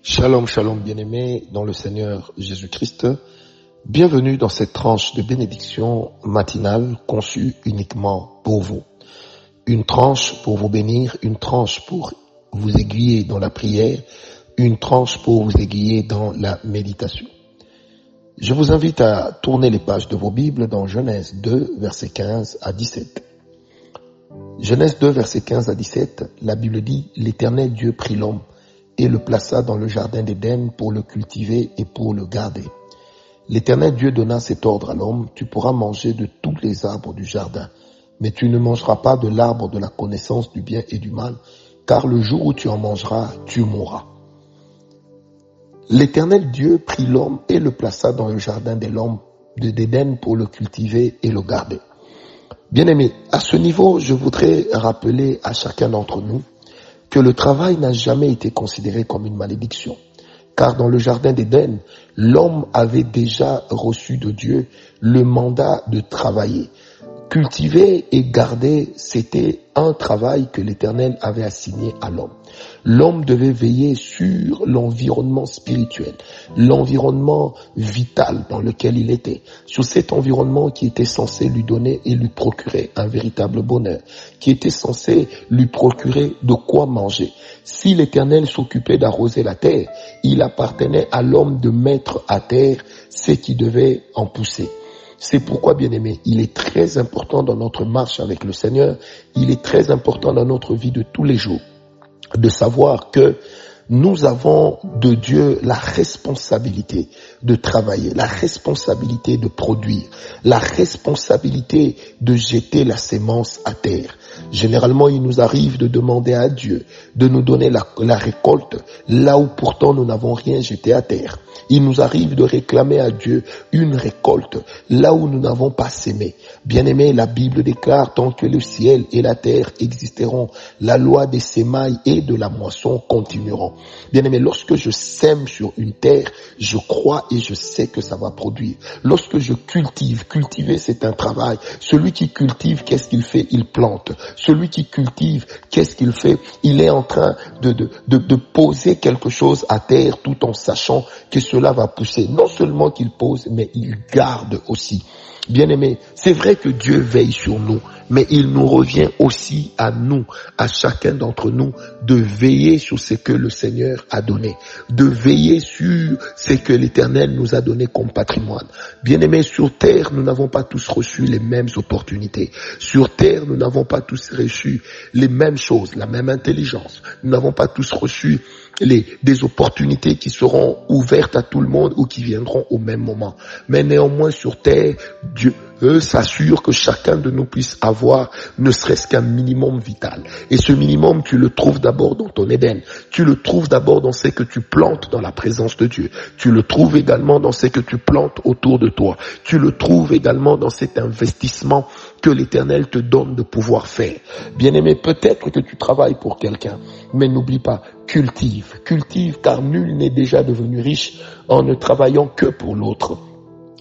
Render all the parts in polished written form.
Shalom, shalom bien-aimés dans le Seigneur Jésus-Christ. Bienvenue dans cette tranche de bénédiction matinale conçue uniquement pour vous. Une tranche pour vous bénir, une tranche pour vous aiguiller dans la prière, une tranche pour vous aiguiller dans la méditation. Je vous invite à tourner les pages de vos Bibles dans Genèse 2, versets 15 à 17. Genèse 2, versets 15 à 17, la Bible dit « L'Éternel Dieu prit l'homme et le plaça dans le jardin d'Éden pour le cultiver et pour le garder. L'Éternel Dieu donna cet ordre à l'homme, tu pourras manger de tous les arbres du jardin, mais tu ne mangeras pas de l'arbre de la connaissance du bien et du mal, car le jour où tu en mangeras, tu mourras. L'Éternel Dieu prit l'homme et le plaça dans le jardin d'Éden pour le cultiver et le garder. Bien-aimés, à ce niveau, je voudrais rappeler à chacun d'entre nous que le travail n'a jamais été considéré comme une malédiction. Car dans le jardin d'Éden, l'homme avait déjà reçu de Dieu le mandat de travailler. Cultiver et garder, c'était un travail que l'Éternel avait assigné à l'homme. L'homme devait veiller sur l'environnement spirituel, l'environnement vital dans lequel il était, sur cet environnement qui était censé lui donner et lui procurer un véritable bonheur, qui était censé lui procurer de quoi manger. Si l'Éternel s'occupait d'arroser la terre, il appartenait à l'homme de mettre à terre ce qui devait en pousser. C'est pourquoi, bien-aimé, il est très important dans notre marche avec le Seigneur, il est très important dans notre vie de tous les jours, de savoir que nous avons de Dieu la responsabilité de travailler, la responsabilité de produire, la responsabilité de jeter la sémence à terre. Généralement, il nous arrive de demander à Dieu de nous donner la récolte là où pourtant nous n'avons rien jeté à terre. Il nous arrive de réclamer à Dieu une récolte là où nous n'avons pas sémé. Bien-aimé, la Bible déclare tant que le ciel et la terre existeront, la loi des semailles et de la moisson continueront. Bien-aimé, lorsque je sème sur une terre, je crois et je sais que ça va produire. Lorsque je cultive, cultiver c'est un travail. Celui qui cultive, qu'est-ce qu'il fait? Il plante. Celui qui cultive, qu'est-ce qu'il fait? Il est en train de poser quelque chose à terre tout en sachant que cela va pousser. Non seulement qu'il pose, mais il garde aussi. Bien-aimés, c'est vrai que Dieu veille sur nous, mais il nous revient aussi à nous, à chacun d'entre nous, de veiller sur ce que le Seigneur a donné, de veiller sur ce que l'Éternel nous a donné comme patrimoine. Bien-aimés, sur terre, nous n'avons pas tous reçu les mêmes opportunités. Sur terre, nous n'avons pas tous reçu les mêmes choses, la même intelligence. Nous n'avons pas tous reçu des opportunités qui seront ouvertes à tout le monde ou qui viendront au même moment. Mais néanmoins, sur terre, Dieu s'assure que chacun de nous puisse avoir ne serait-ce qu'un minimum vital. Et ce minimum, tu le trouves d'abord dans ton Éden. Tu le trouves d'abord dans ce que tu plantes dans la présence de Dieu. Tu le trouves également dans ce que tu plantes autour de toi. Tu le trouves également dans cet investissement que l'Éternel te donne de pouvoir faire. Bien-aimé, peut-être que tu travailles pour quelqu'un, mais n'oublie pas, cultive, car nul n'est déjà devenu riche en ne travaillant que pour l'autre.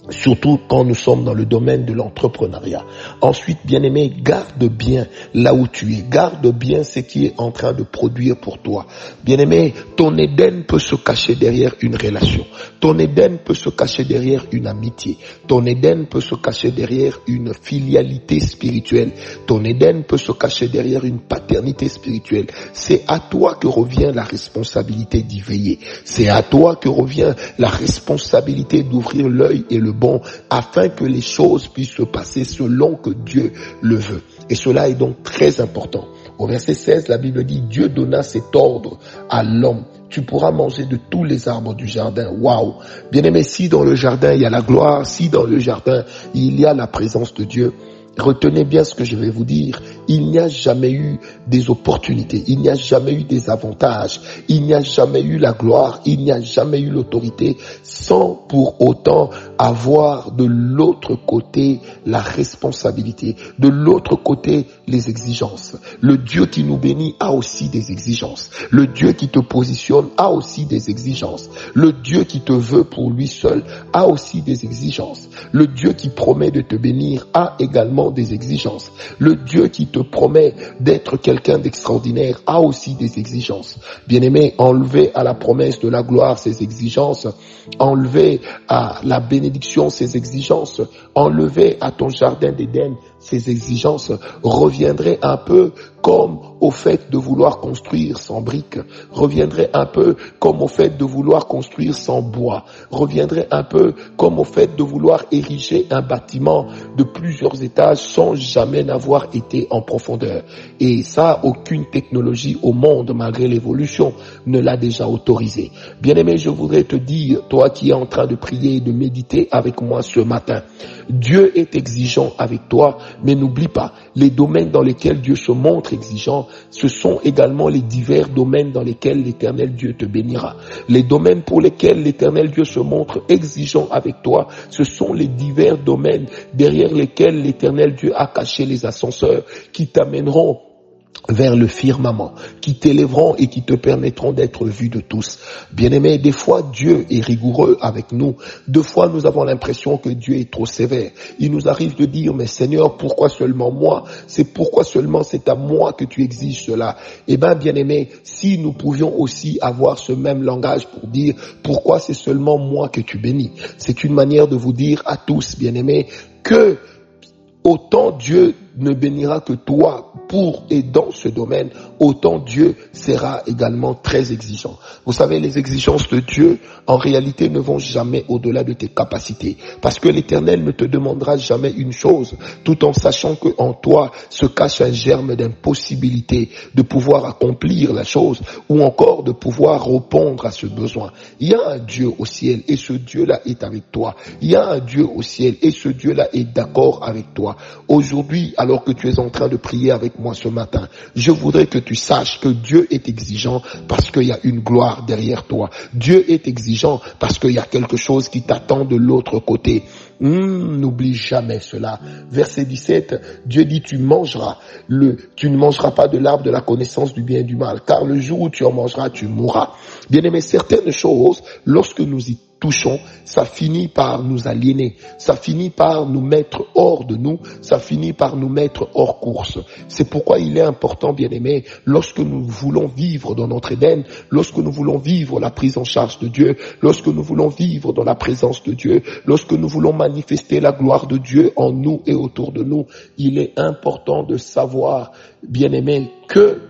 Surtout quand nous sommes dans le domaine de l'entrepreneuriat. Ensuite, bien-aimé, garde bien là où tu es. Garde bien ce qui est en train de produire pour toi. Bien-aimé, ton Éden peut se cacher derrière une relation. Ton Éden peut se cacher derrière une amitié. Ton Éden peut se cacher derrière une filialité spirituelle. Ton Éden peut se cacher derrière une paternité spirituelle. C'est à toi que revient la responsabilité d'y veiller. C'est à toi que revient la responsabilité d'ouvrir l'œil et le bon, afin que les choses puissent se passer selon que Dieu le veut. Et cela est donc très important. Au verset 16, la Bible dit, Dieu donna cet ordre à l'homme. Tu pourras manger de tous les arbres du jardin. Waouh! Bien-aimé, si dans le jardin il y a la gloire, si dans le jardin il y a la présence de Dieu, retenez bien ce que je vais vous dire. Il n'y a jamais eu des opportunités, il n'y a jamais eu des avantages, il n'y a jamais eu la gloire, il n'y a jamais eu l'autorité sans pour autant avoir de l'autre côté la responsabilité, de l'autre côté les exigences. Le Dieu qui nous bénit a aussi des exigences. Le Dieu qui te positionne a aussi des exigences. Le Dieu qui te veut pour lui seul a aussi des exigences. Le Dieu qui promet de te bénir a également des exigences. Le Dieu qui te promet d'être quelqu'un d'extraordinaire a aussi des exigences. Bien-aimé, enlever à la promesse de la gloire ses exigences, enlever à la bénédiction ses exigences, enlever à ton jardin d'Éden ces exigences, reviendrait un peu comme au fait de vouloir construire sans briques, reviendrait un peu comme au fait de vouloir construire sans bois, reviendrait un peu comme au fait de vouloir ériger un bâtiment de plusieurs étages sans jamais n'avoir été en profondeur. Et ça, aucune technologie au monde, malgré l'évolution, ne l'a déjà autorisé. Bien-aimé, je voudrais te dire, toi qui es en train de prier et de méditer avec moi ce matin, Dieu est exigeant avec toi, mais n'oublie pas, les domaines dans lesquels Dieu se montre exigeant, ce sont également les divers domaines dans lesquels l'Éternel Dieu te bénira. Les domaines pour lesquels l'Éternel Dieu se montre exigeant avec toi, ce sont les divers domaines derrière lesquels l'Éternel Dieu a caché les ascenseurs qui t'amèneront vers le firmament, qui t'élèveront et qui te permettront d'être vus de tous. Bien-aimés, des fois Dieu est rigoureux avec nous. Deux fois nous avons l'impression que Dieu est trop sévère. Il nous arrive de dire, mais Seigneur, pourquoi seulement moi? C'est pourquoi seulement c'est à moi que tu exiges cela? Eh bien, bien-aimés, si nous pouvions aussi avoir ce même langage pour dire, pourquoi c'est seulement moi que tu bénis? C'est une manière de vous dire à tous, bien-aimés, que autant Dieu ne bénira que toi pour et dans ce domaine, autant Dieu sera également très exigeant. Vous savez, les exigences de Dieu, en réalité, ne vont jamais au-delà de tes capacités. Parce que l'Éternel ne te demandera jamais une chose, tout en sachant que en toi se cache un germe d'impossibilité de pouvoir accomplir la chose ou encore de pouvoir répondre à ce besoin. Il y a un Dieu au ciel et ce Dieu-là est avec toi. Il y a un Dieu au ciel et ce Dieu-là est d'accord avec toi. Aujourd'hui, alors que tu es en train de prier avec moi ce matin, je voudrais que tu saches que Dieu est exigeant parce qu'il y a une gloire derrière toi. Dieu est exigeant parce qu'il y a quelque chose qui t'attend de l'autre côté. N'oublie jamais cela. Verset 17, Dieu dit, tu ne mangeras pas de l'arbre de la connaissance du bien et du mal, car le jour où tu en mangeras, tu mourras. Bien-aimé, certaines choses, lorsque nous y touchons, ça finit par nous aliéner, ça finit par nous mettre hors de nous, ça finit par nous mettre hors course. C'est pourquoi il est important, bien-aimé, lorsque nous voulons vivre dans notre Éden, lorsque nous voulons vivre la prise en charge de Dieu, lorsque nous voulons vivre dans la présence de Dieu, lorsque nous voulons manifester la gloire de Dieu en nous et autour de nous, il est important de savoir, bien-aimé, que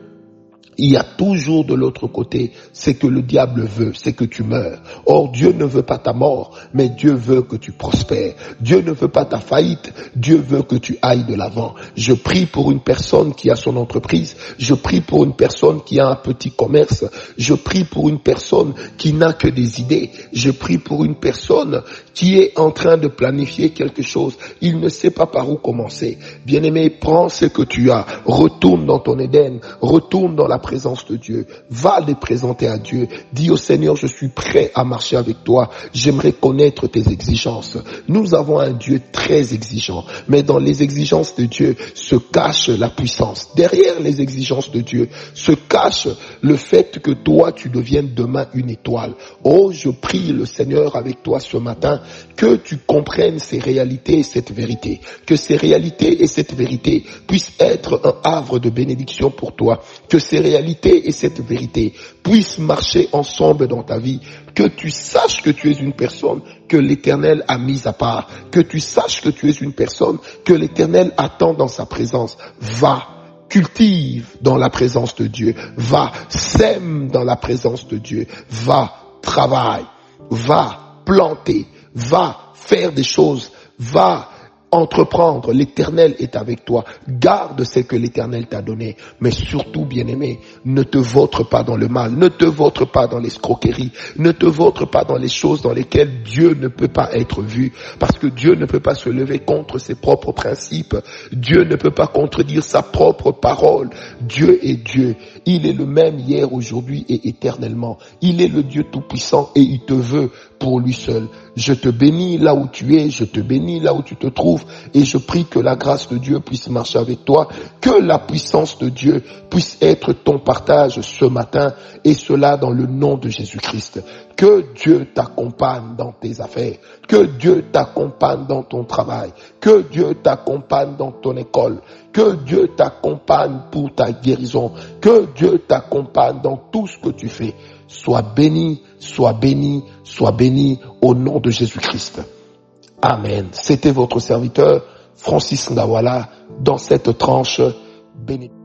il y a toujours de l'autre côté, c'est que le diable veut, c'est que tu meurs. Or, Dieu ne veut pas ta mort, mais Dieu veut que tu prospères. Dieu ne veut pas ta faillite, Dieu veut que tu ailles de l'avant. Je prie pour une personne qui a son entreprise, je prie pour une personne qui a un petit commerce, je prie pour une personne qui n'a que des idées, je prie pour une personne qui est en train de planifier quelque chose. Il ne sait pas par où commencer. Bien-aimé, prends ce que tu as, retourne dans ton Éden, retourne dans la présence de Dieu, va les présenter à Dieu, dis au Seigneur, je suis prêt à marcher avec toi, j'aimerais connaître tes exigences. Nous avons un Dieu très exigeant, mais dans les exigences de Dieu se cache la puissance. Derrière les exigences de Dieu se cache le fait que toi tu deviennes demain une étoile. Oh, je prie le Seigneur avec toi ce matin, que tu comprennes ces réalités et cette vérité, que ces réalités et cette vérité puissent être un havre de bénédiction pour toi, que ces réalité et cette vérité puissent marcher ensemble dans ta vie, que tu saches que tu es une personne que l'Éternel a mise à part, que tu saches que tu es une personne que l'Éternel attend dans sa présence. Va, cultive dans la présence de Dieu, va, sème dans la présence de Dieu, va, travaille, va, planter, va, faire des choses, va, entreprendre. L'Éternel est avec toi. Garde ce que l'Éternel t'a donné. Mais surtout, bien-aimé, ne te vautre pas dans le mal. Ne te vautre pas dans l'escroquerie. Ne te vautre pas dans les choses dans lesquelles Dieu ne peut pas être vu. Parce que Dieu ne peut pas se lever contre ses propres principes. Dieu ne peut pas contredire sa propre parole. Dieu est Dieu. Il est le même hier, aujourd'hui et éternellement. Il est le Dieu tout-puissant et il te veut pour lui seul. Je te bénis là où tu es, je te bénis là où tu te trouves et je prie que la grâce de Dieu puisse marcher avec toi, que la puissance de Dieu puisse être ton partage ce matin et cela dans le nom de Jésus-Christ. Que Dieu t'accompagne dans tes affaires, que Dieu t'accompagne dans ton travail, que Dieu t'accompagne dans ton école, que Dieu t'accompagne pour ta guérison, que Dieu t'accompagne dans tout ce que tu fais. Sois béni, sois béni, sois béni au nom de Jésus-Christ. Amen. C'était votre serviteur Francis Ngawala dans cette tranche bénie.